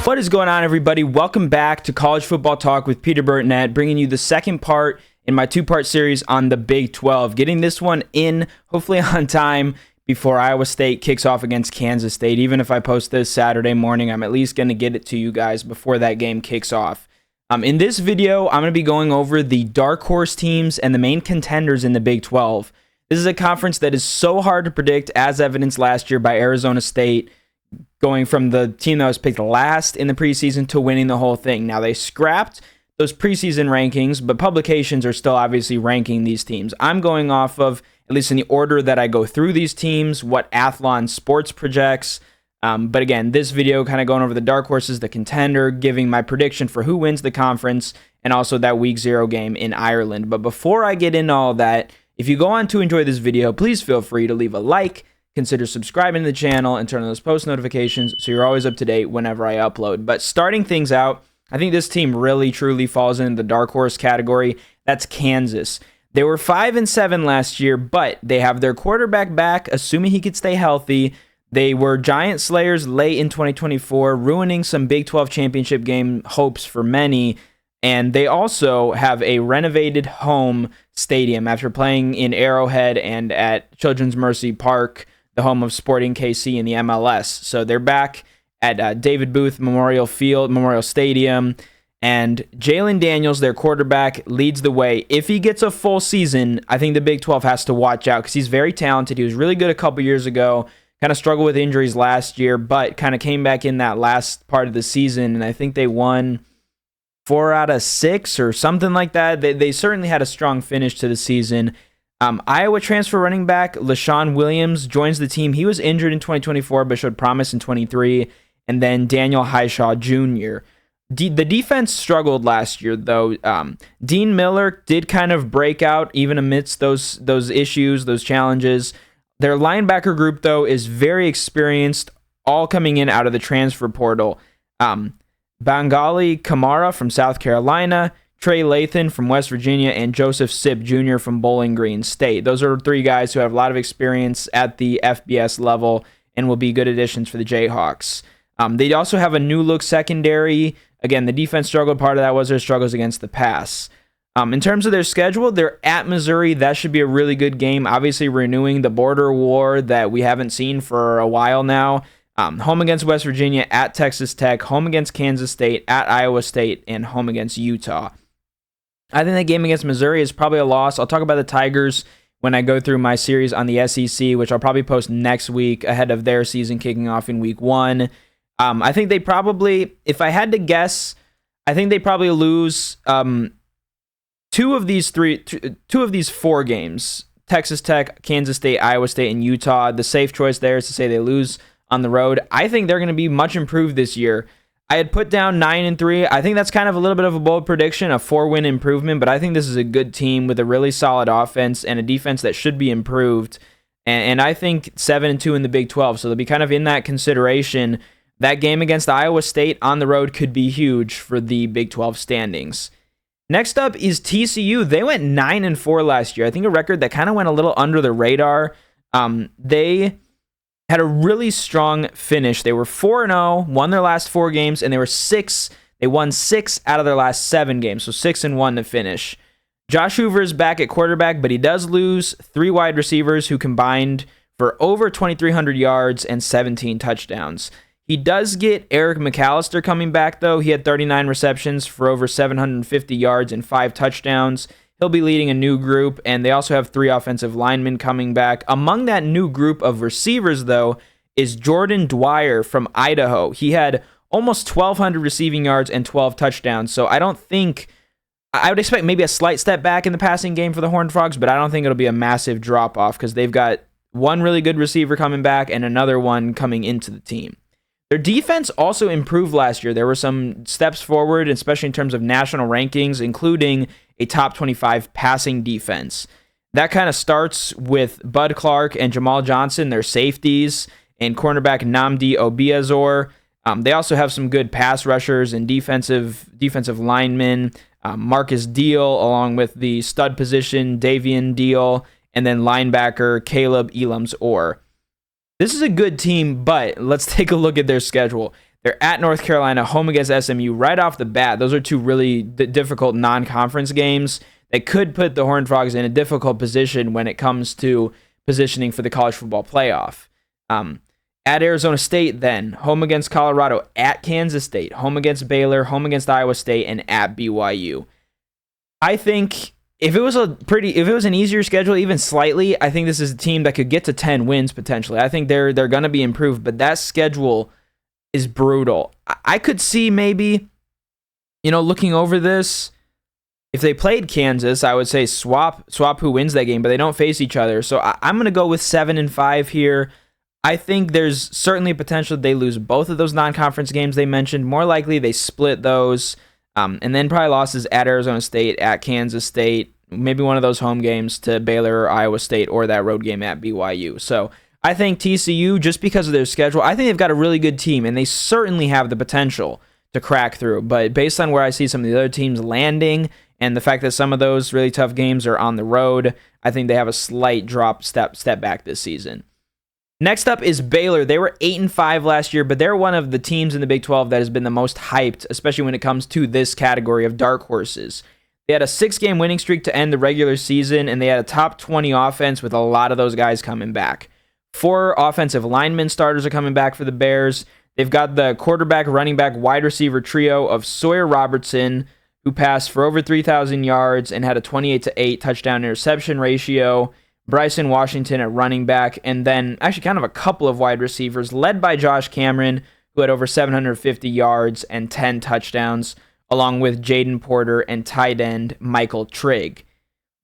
What is going on, everybody? Welcome back to College Football Talk with Peter Burtnett, bringing you the second part in my two-part series on the Big 12. Getting this one in, hopefully on time, before Iowa State kicks off against Kansas State. Even if I post this Saturday morning, I'm at least going to get it to you guys before that game kicks off. In this video, I'm going to be going over the dark horse teams and the main contenders in the Big 12. This is a conference that is so hard to predict, as evidenced last year by Arizona State, going from the team that was picked last in the preseason to winning the whole thing. Now, they scrapped those preseason rankings, but publications are still obviously ranking these teams. I'm going off of, at least in the order that I go through these teams, what Athlon Sports projects. But again, this video kind of going over the dark horses, the contender, giving my prediction for who wins the conference, and also that Week 0 game in Ireland. But before I get into all that, if you go on to enjoy this video, please feel free to leave a like, consider subscribing to the channel, and turn on those post notifications so you're always up to date whenever I upload. But starting things out, I think this team really truly falls into the dark horse category. That's Kansas. They were 5-7 last year, but they have their quarterback back, assuming he could stay healthy. They were giant slayers late in 2024, ruining some Big 12 championship game hopes for many. And they also have a renovated home stadium after playing in Arrowhead and at Children's Mercy Park, the home of Sporting KC in the MLS. So they're back at David Booth Memorial Stadium, and Jalen Daniels, their quarterback, leads the way. If he gets a full season, I think the Big 12 has to watch out because he's very talented. He was really good a couple years ago, kind of struggled with injuries last year, but kind of came back in that last part of the season, and I think they won 4 out of 6 or something like that. They certainly had a strong finish to the season. Iowa transfer running back LaShawn Williams joins the team. He was injured in 2024, but showed promise in 23. And then Daniel Highshaw Jr. The defense struggled last year, though. Dean Miller did kind of break out even amidst those issues, those challenges. Their linebacker group, though, is very experienced, all coming in out of the transfer portal. Bangali Kamara from South Carolina, Trey Lathan from West Virginia, and Joseph Sipp Jr. from Bowling Green State. Those are 3 guys who have a lot of experience at the FBS level and will be good additions for the Jayhawks. They also have a new-look secondary. Again, the defense struggled. Part of that was their struggles against the pass. In terms of their schedule, they're at Missouri. That should be a really good game. Obviously, renewing the border war that we haven't seen for a while now. Home against West Virginia, at Texas Tech, home against Kansas State, at Iowa State, and home against Utah. I think that game against Missouri is probably a loss. I'll talk about the Tigers when I go through my series on the SEC, which I'll probably post next week ahead of their season kicking off in Week 1. I think they probably, if I had to guess, I think they probably lose 2 of these 4 games: Texas Tech, Kansas State, Iowa State, and Utah. The safe choice there is to say they lose on the road. I think they're going to be much improved this year. I had put down 9-3. I think that's kind of a little bit of a bold prediction, a 4-win improvement, but I think this is a good team with a really solid offense and a defense that should be improved. And I think 7-2 in the Big 12, so they'll be kind of in that consideration. That game against Iowa State on the road could be huge for the Big 12 standings. Next up is TCU. They went 9-4 last year. I think a record that kind of went a little under the radar. They had a really strong finish. They were 4-0, won their last 4 games, and they won 6 out of their last 7 games, so 6-1 to finish. Josh Hoover is back at quarterback, but he does lose 3 wide receivers who combined for over 2,300 yards and 17 touchdowns. He does get Eric McAllister coming back, though. He had 39 receptions for over 750 yards and 5 touchdowns. He'll be leading a new group, and they also have 3 offensive linemen coming back. Among that new group of receivers, though, is Jordan Dwyer from Idaho. He had almost 1,200 receiving yards and 12 touchdowns, so I would expect maybe a slight step back in the passing game for the Horned Frogs, but I don't think it'll be a massive drop-off because they've got one really good receiver coming back and another one coming into the team. Their defense also improved last year. There were some steps forward, especially in terms of national rankings, including a top 25 passing defense. That kind of starts with Bud Clark and Jamal Johnson, their safeties, and cornerback Nnamdi Obiazor. They also have some good pass rushers and defensive linemen. Marcus Deal, along with the stud position, Davian Deal, and then linebacker Caleb Elams-Orr. This is a good team, but let's take a look at their schedule. They're at North Carolina, home against SMU right off the bat. Those are two really difficult non-conference games that could put the Horned Frogs in a difficult position when it comes to positioning for the college football playoff. At Arizona State, then, home against Colorado, at Kansas State, home against Baylor, home against Iowa State, and at BYU. I think if it was an easier schedule, even slightly, I think this is a team that could get to 10 wins potentially. I think they're going to be improved, but that schedule is brutal. I could see maybe, looking over this, if they played Kansas, I would say swap who wins that game, but they don't face each other. So I'm going to go with 7-5 here. I think there's certainly a potential they lose both of those non-conference games they mentioned. More likely they split those, and then probably losses at Arizona State, at Kansas State, maybe one of those home games to Baylor or Iowa State, or that road game at BYU. So I think TCU, just because of their schedule, I think they've got a really good team, and they certainly have the potential to crack through. But based on where I see some of the other teams landing, and the fact that some of those really tough games are on the road, I think they have a slight step back this season. Next up is Baylor. They were 8-5 last year, but they're one of the teams in the Big 12 that has been the most hyped, especially when it comes to this category of dark horses. They had a 6-game winning streak to end the regular season, and they had a top 20 offense with a lot of those guys coming back. 4 offensive linemen starters are coming back for the Bears. They've got the quarterback, running back, wide receiver trio of Sawyer Robertson, who passed for over 3,000 yards and had a 28-8 touchdown interception ratio. Bryson Washington at running back, and then actually kind of a couple of wide receivers, led by Josh Cameron, who had over 750 yards and 10 touchdowns, along with Jaden Porter and tight end Michael Trigg.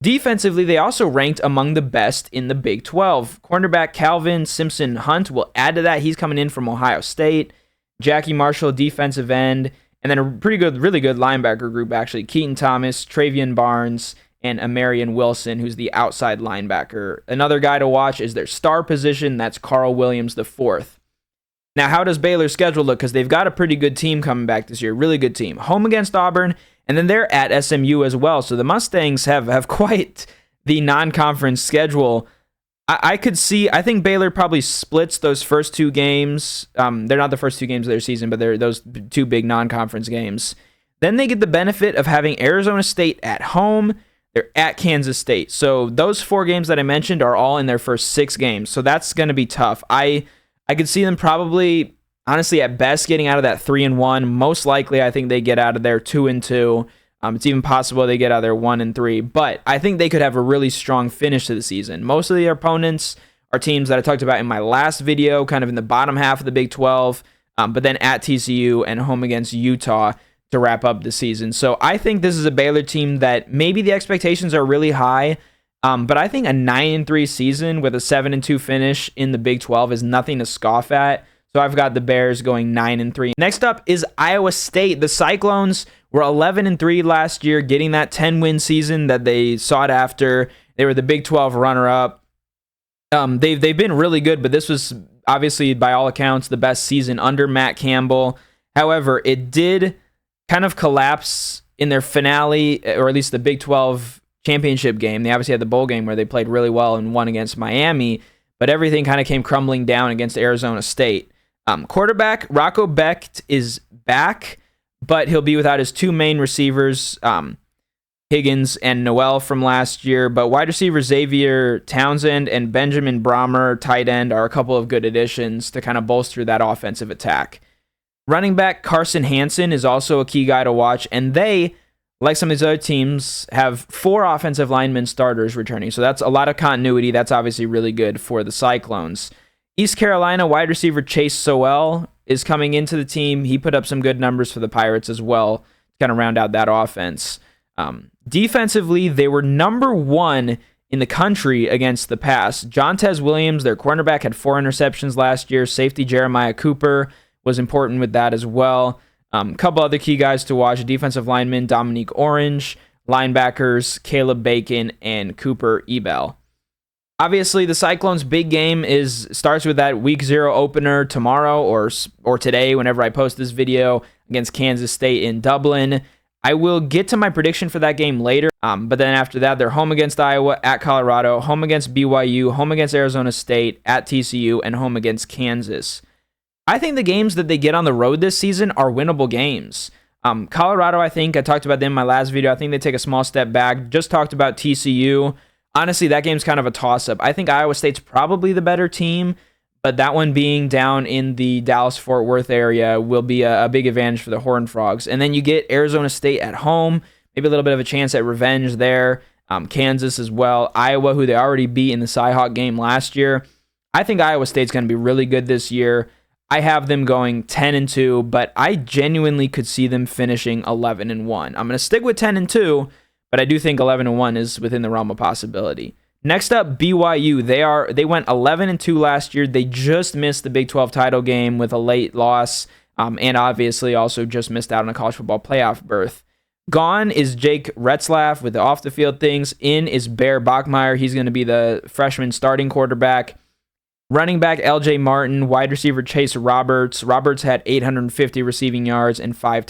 Defensively, they also ranked among the best in the Big 12. Cornerback Calvin Simpson-Hunt will add to that. He's coming in from Ohio State. Jackie Marshall, defensive end, and then a really good linebacker group, actually. Keaton Thomas, Travion Barnes, and Amarian Wilson, who's the outside linebacker. Another guy to watch is their star position. That's Carl Williams IV. Now, how does Baylor's schedule look? Because they've got a pretty good team coming back this year. Really good team. Home against Auburn, and then they're at SMU as well. So the Mustangs have quite the non-conference schedule. I think Baylor probably splits those first 2 games. They're not the first 2 games of their season, but they're those 2 big non-conference games. Then they get the benefit of having Arizona State at home. They're at Kansas State. So those 4 games that I mentioned are all in their first 6 games. So that's going to be tough. I could see them probably, honestly, at best getting out of that 3-1. Most likely, I think they get out of there 2-2. It's even possible they get out of there 1-3. But I think they could have a really strong finish to the season. Most of the opponents are teams that I talked about in my last video, kind of in the bottom half of the Big 12. But then at TCU and home against Utah to wrap up the season. So I think this is a Baylor team that maybe the expectations are really high, but I think a 9-3 season with a 7-2 finish in the Big 12 is nothing to scoff at. So I've got the Bears going 9-3. Next up is Iowa State. The Cyclones were 11-3 last year, getting that 10-win season that they sought after. They were the Big 12 runner-up. They've been really good, but this was obviously, by all accounts, the best season under Matt Campbell. However, it did kind of collapse in their finale, or at least the Big 12 championship game. They obviously had the bowl game where they played really well and won against Miami, but everything kind of came crumbling down against Arizona State. Quarterback Rocco Becht is back, but he'll be without his 2 main receivers, Higgins and Noel from last year. But wide receiver Xavier Townsend and Benjamin Brahmer, tight end, are a couple of good additions to kind of bolster that offensive attack. Running back Carson Hansen is also a key guy to watch, and they, like some of these other teams, have 4 offensive linemen starters returning. So that's a lot of continuity. That's obviously really good for the Cyclones. East Carolina wide receiver Chase Sowell is coming into the team. He put up some good numbers for the Pirates as well to kind of round out that offense. Defensively, they were number 1 in the country against the pass. Jontez Williams, their cornerback, had 4 interceptions last year. Safety Jeremiah Cooper was important with that as well. A couple other key guys to watch: defensive lineman Dominique Orange, linebackers Caleb Bacon and Cooper Ebel. Obviously, the Cyclones' big game starts with that Week 0 opener tomorrow or today, whenever I post this video, against Kansas State in Dublin. I will get to my prediction for that game later, but then after that, they're home against Iowa, at Colorado, home against BYU, home against Arizona State, at TCU, and home against Kansas. I think the games that they get on the road this season are winnable games. Colorado, I talked about them in my last video. I think they take a small step back. Just talked about TCU. Honestly, that game's kind of a toss-up. I think Iowa State's probably the better team, but that one being down in the Dallas-Fort Worth area will be a big advantage for the Horned Frogs. And then you get Arizona State at home, maybe a little bit of a chance at revenge there. Kansas as well. Iowa, who they already beat in the Cyhawk game last year. I think Iowa State's going to be really good this year. I have them going 10-2, but I genuinely could see them finishing 11-1. I'm going to stick with 10-2, but I do think 11-1 is within the realm of possibility. Next up, BYU. They went 11-2 last year. They just missed the Big 12 title game with a late loss, and obviously also just missed out on a college football playoff berth. Gone is Jake Retzlaff with the off-the-field things. In is Bear Bachmeier. He's going to be the freshman starting quarterback. Running back LJ Martin, wide receiver Chase Roberts. Roberts had 850 receiving yards and 4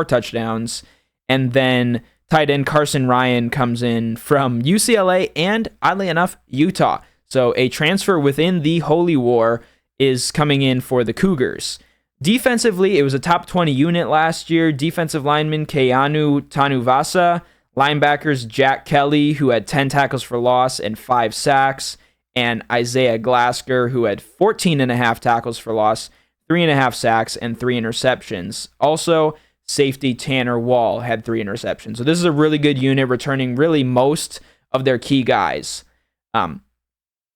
touchdowns. And then tight end Carson Ryan comes in from UCLA and, oddly enough, Utah. So a transfer within the Holy War is coming in for the Cougars. Defensively, it was a top 20 unit last year. Defensive lineman Keanu Tanuvasa. Linebackers Jack Kelly, who had 10 tackles for loss and 5 sacks. And Isaiah Glasker, who had 14.5 tackles for loss, 3.5 sacks, and 3 interceptions. Also, safety Tanner Wall had 3 interceptions. So this is a really good unit, returning really most of their key guys.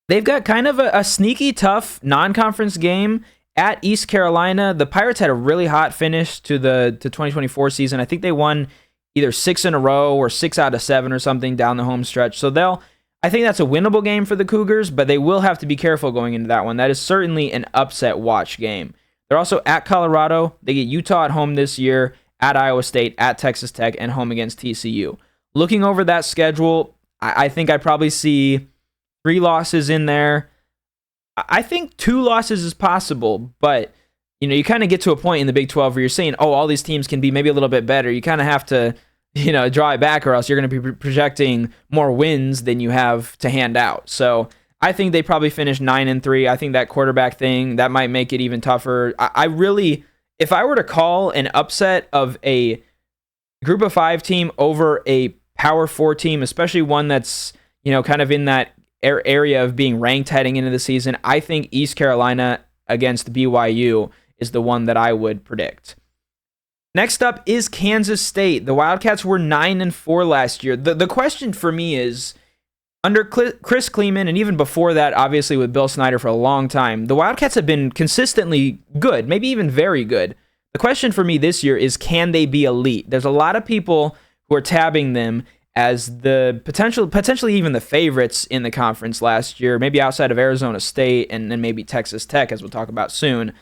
They've got kind of a sneaky, tough non-conference game at East Carolina. The Pirates had a really hot finish to the 2024 season. I think they won either 6 in a row or 6 out of 7 or something down the home stretch. So I think that's a winnable game for the Cougars, but they will have to be careful going into that one. That is certainly an upset watch game. They're also at Colorado. They get Utah at home this year, at Iowa State, at Texas Tech, and home against TCU. Looking over that schedule, I think I probably see 3 losses in there. I think 2 losses is possible, but you kind of get to a point in the Big 12 where you're saying, oh, all these teams can be maybe a little bit better. You kind of have to draw it back, or else you're going to be projecting more wins than you have to hand out. So I think they probably finish 9-3. I think that quarterback thing, that might make it even tougher. I really, if I were to call an upset of a Group of 5 team over a Power 4 team, especially one that's, kind of in that area of being ranked heading into the season, I think East Carolina against BYU is the one that I would predict. Next up is Kansas State. The Wildcats were 9-4 last year. The question for me is, under Chris Kleeman, and even before that, obviously with Bill Snyder for a long time, the Wildcats have been consistently good, maybe even very good. The question for me this year is, can they be elite? There's a lot of people who are tabbing them as the potentially even the favorites in the conference last year, maybe outside of Arizona State and then maybe Texas Tech, as we'll talk about soon.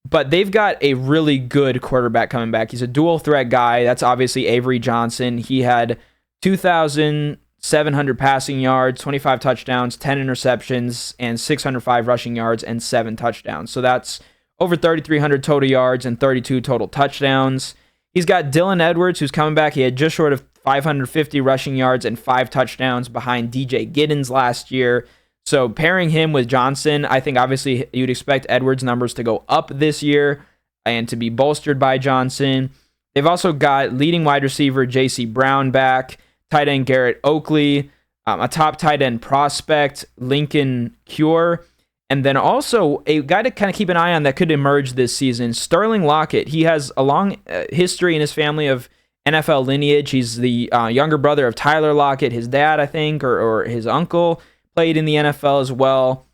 But they've got a really good quarterback coming back. He's a dual threat guy. That's obviously Avery Johnson. He had 2,700 passing yards, 25 touchdowns, 10 interceptions, and 605 rushing yards and 7 touchdowns. So that's over 3,300 total yards and 32 total touchdowns. He's got Dylan Edwards, who's coming back. He had just short of 550 rushing yards and 5 touchdowns behind DJ Giddens last year. So pairing him with Johnson, I think obviously you'd expect Edwards' numbers to go up this year and to be bolstered by Johnson. They've also got leading wide receiver J.C. Brown back, tight end Garrett Oakley, a top tight end prospect, Lincoln Cure, and then also a guy to kind of keep an eye on that could emerge this season, Sterling Lockett. He has a long history in his family of NFL lineage. He's the younger brother of Tyler Lockett, his dad, I think, or his uncle. Played in the NFL as well.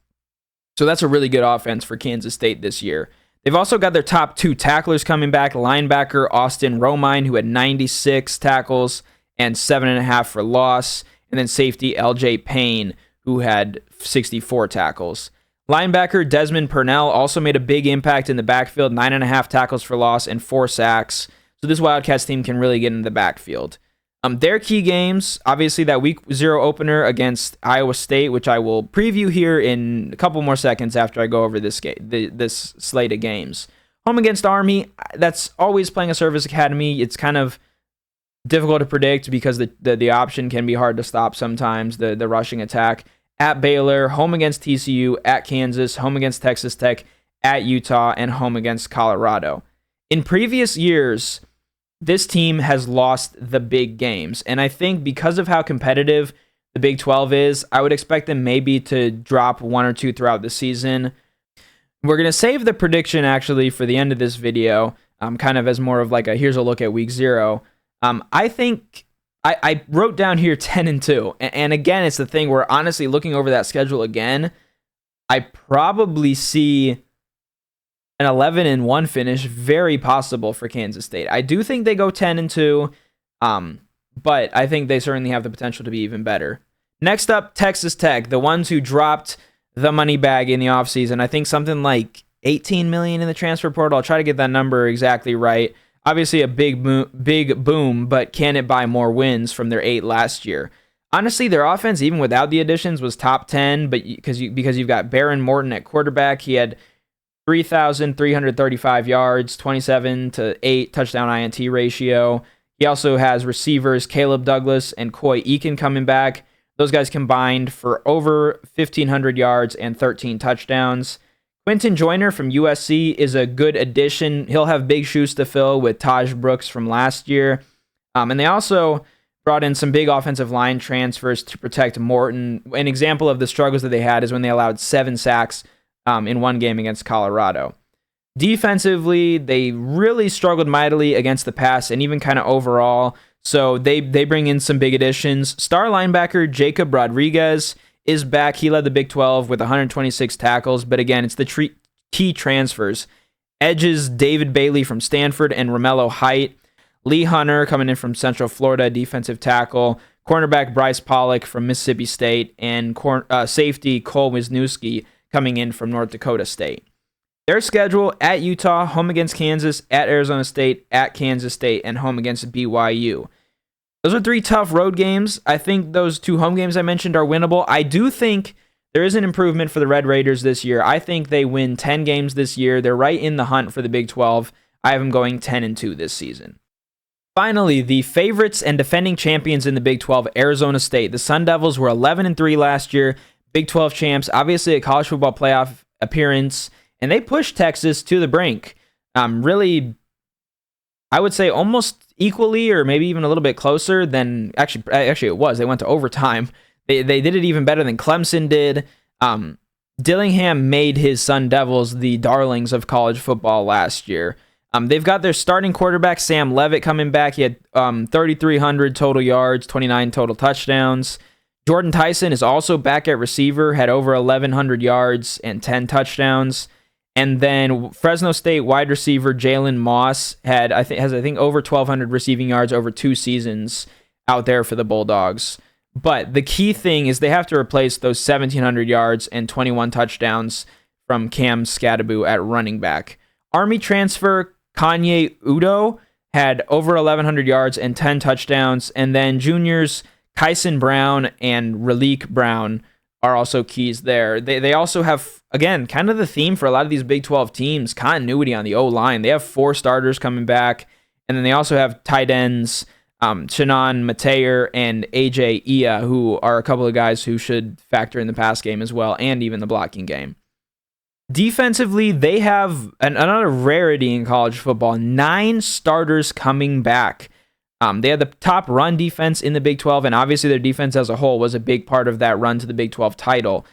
So that's a really good offense for Kansas State this year. They've also got their top 2 tacklers coming back. Linebacker Austin Romine, who had 96 tackles and 7.5 for loss. And then safety LJ Payne, who had 64 tackles. Linebacker Desmond Purnell also made a big impact in the backfield. 9.5 tackles for loss and 4 sacks. So this Wildcats team can really get in the backfield. Their key games, obviously that week 0 opener against Iowa State, which I will preview here in a couple more seconds after I go over this slate of games. Home against Army, that's always playing a service academy. It's kind of difficult to predict because the option can be hard to stop sometimes, the rushing attack. At Baylor, home against TCU, at Kansas, home against Texas Tech, at Utah, and home against Colorado. In previous years, this team has lost the big games, and I think because of how competitive the Big 12 is, I would expect them maybe to drop one or two throughout the season. We're going to save the prediction actually for the end of this video, kind of as more of like a here's a look at week 0. I think I wrote down here 10-2, and again, it's the thing where honestly looking over that schedule again, I probably see an 11-1 finish very possible for Kansas State. I do think they go 10-2, but I think they certainly have the potential to be even better. Next up, Texas Tech, the ones who dropped the money bag in the offseason. I think something like $18 million in the transfer portal. I'll try to get that number exactly right. Obviously a big boom, but can it buy more wins from their 8 last year? Honestly, their offense, even without the additions, was top 10, but because you've got Baron Morton at quarterback, he had 3,335 yards, 27-8 touchdown INT ratio. He also has receivers Caleb Douglas and Coy Eakin coming back. Those guys combined for over 1,500 yards and 13 touchdowns. Quentin Joyner from USC is a good addition. He'll have big shoes to fill with Taj Brooks from last year. And they also brought in some big offensive line transfers to protect Morton. An example of the struggles that they had is when they allowed 7 sacks in one game against Colorado. Defensively, they really struggled mightily against the pass and even kind of overall. So they bring in some big additions. Star linebacker Jacob Rodriguez is back. He led the Big 12 with 126 tackles. But again, it's the key transfers. Edges David Bailey from Stanford and Romello Height. Lee Hunter coming in from Central Florida, defensive tackle. Cornerback Bryce Pollock from Mississippi State. And safety Cole Wisniewski coming in from North Dakota State. Their schedule: at Utah, home against Kansas, at Arizona State, at Kansas State, and home against BYU. Those are 3 tough road games. I think those 2 home games I mentioned are winnable. I do think there is an improvement for the Red Raiders this year. I think they win 10 games this year. They're right in the hunt for the Big 12. I have them going 10-2 this season. Finally, the favorites and defending champions in the Big 12, Arizona State. The Sun Devils were 11-3 last year, Big 12 champs, obviously a college football playoff appearance, and they pushed Texas to the brink. Really, I would say almost equally or maybe even a little bit closer than, actually it was. They went to overtime. They did it even better than Clemson did. Dillingham made his Sun Devils the darlings of college football last year. They've got their starting quarterback, Sam Levitt, coming back. He had 3,300 total yards, 29 total touchdowns. Jordan Tyson is also back at receiver, had over 1,100 yards and 10 touchdowns. And then Fresno State wide receiver Jalen Moss has over 1,200 receiving yards over 2 seasons out there for the Bulldogs. But the key thing is they have to replace those 1,700 yards and 21 touchdowns from Cam Scadaboo at running back. Army transfer Kanye Udo had over 1,100 yards and 10 touchdowns. And then juniors Kyson Brown and Raleek Brown are also keys there. They also have, again, kind of the theme for a lot of these Big 12 teams, continuity on the O-line. They have 4 starters coming back, and then they also have tight ends Shannon Mateer and AJ Ia, who are a couple of guys who should factor in the pass game as well, and even the blocking game. Defensively, they have another rarity in college football, 9 starters coming back. They had the top run defense in the Big 12, and obviously their defense as a whole was a big part of that run to the Big 12 title.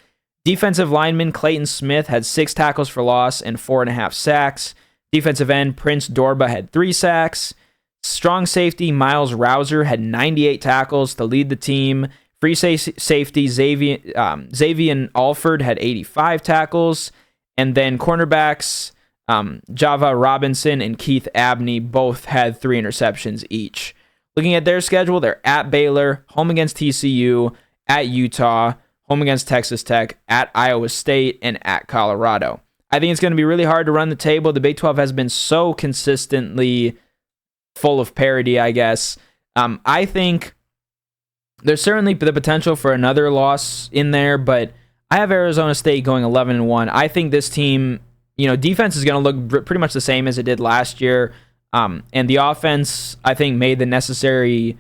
Defensive lineman Clayton Smith had 6 tackles for loss and 4.5 sacks. Defensive end Prince Dorba had 3 sacks. Strong safety Miles Rouser had 98 tackles to lead the team. Free safety Xavier Alford had 85 tackles. And then cornerbacks Java Robinson and Keith Abney both had 3 interceptions each. Looking at their schedule, they're at Baylor, home against TCU, at Utah, home against Texas Tech, at Iowa State, and at Colorado. I think it's going to be really hard to run the table. The Big 12 has been so consistently full of parity, I guess. I think there's certainly the potential for another loss in there, but I have Arizona State going 11-1. I think this team, defense is going to look pretty much the same as it did last year. And the offense, I think, made the necessary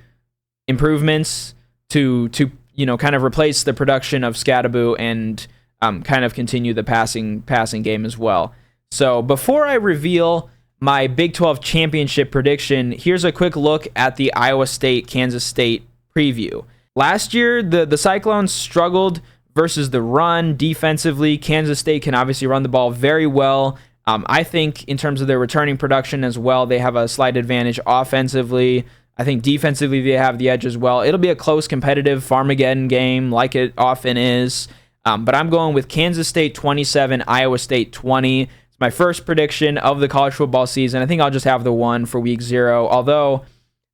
improvements to kind of replace the production of Scadaboo and kind of continue the passing game as well. So before I reveal my Big 12 championship prediction, here's a quick look at the Iowa State Kansas State preview. Last year, the Cyclones struggled versus the run defensively. Kansas State can obviously run the ball very well. I think in terms of their returning production as well, they have a slight advantage offensively. I think defensively they have the edge as well. It'll be a close, competitive Farmageddon game like it often is. But I'm going with Kansas State 27, Iowa State 20. It's my first prediction of the college football season. I think I'll just have the one for week 0, although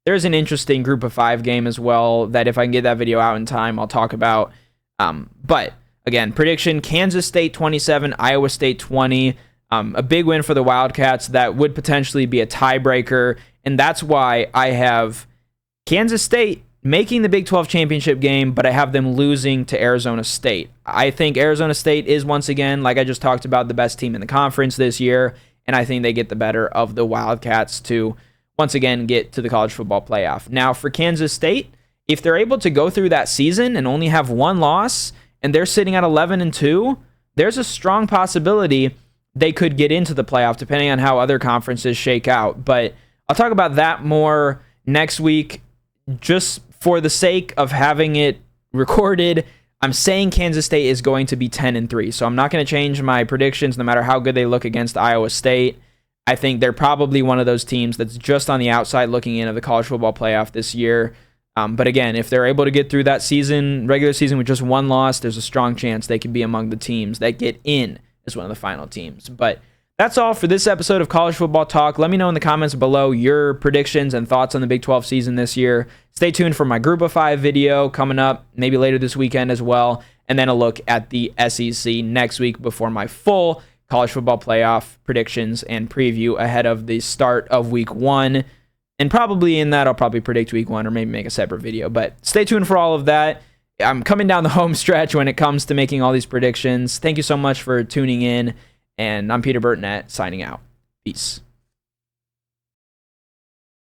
there's an interesting group of 5 game as well that if I can get that video out in time, I'll talk about. But again, prediction, Kansas State 27, Iowa State 20. A big win for the Wildcats that would potentially be a tiebreaker. And that's why I have Kansas State making the Big 12 championship game, but I have them losing to Arizona State. I think Arizona State is, once again, like I just talked about, the best team in the conference this year. And I think they get the better of the Wildcats to, once again, get to the college football playoff. Now, for Kansas State, if they're able to go through that season and only have 1 loss, and they're sitting at 11-2, there's a strong possibility they could get into the playoff, depending on how other conferences shake out. But I'll talk about that more next week. Just for the sake of having it recorded, I'm saying Kansas State is going to be 10-3. So I'm not going to change my predictions no matter how good they look against Iowa State. I think they're probably one of those teams that's just on the outside looking in of the college football playoff this year. But again, if they're able to get through that season, regular season with just 1 loss, there's a strong chance they could be among the teams that get in as one of the final teams. But that's all for this episode of College Football Talk. Let me know in the comments below your predictions and thoughts on the Big 12 season this year. Stay tuned for my Group of 5 video coming up, maybe later this weekend as well, and then a look at the SEC next week before my full college football playoff predictions and preview ahead of the start of week 1. And probably in that, I'll probably predict week 1 or maybe make a separate video. But stay tuned for all of that. I'm coming down the home stretch when it comes to making all these predictions. Thank you so much for tuning in. And I'm Peter Burnett signing out. Peace.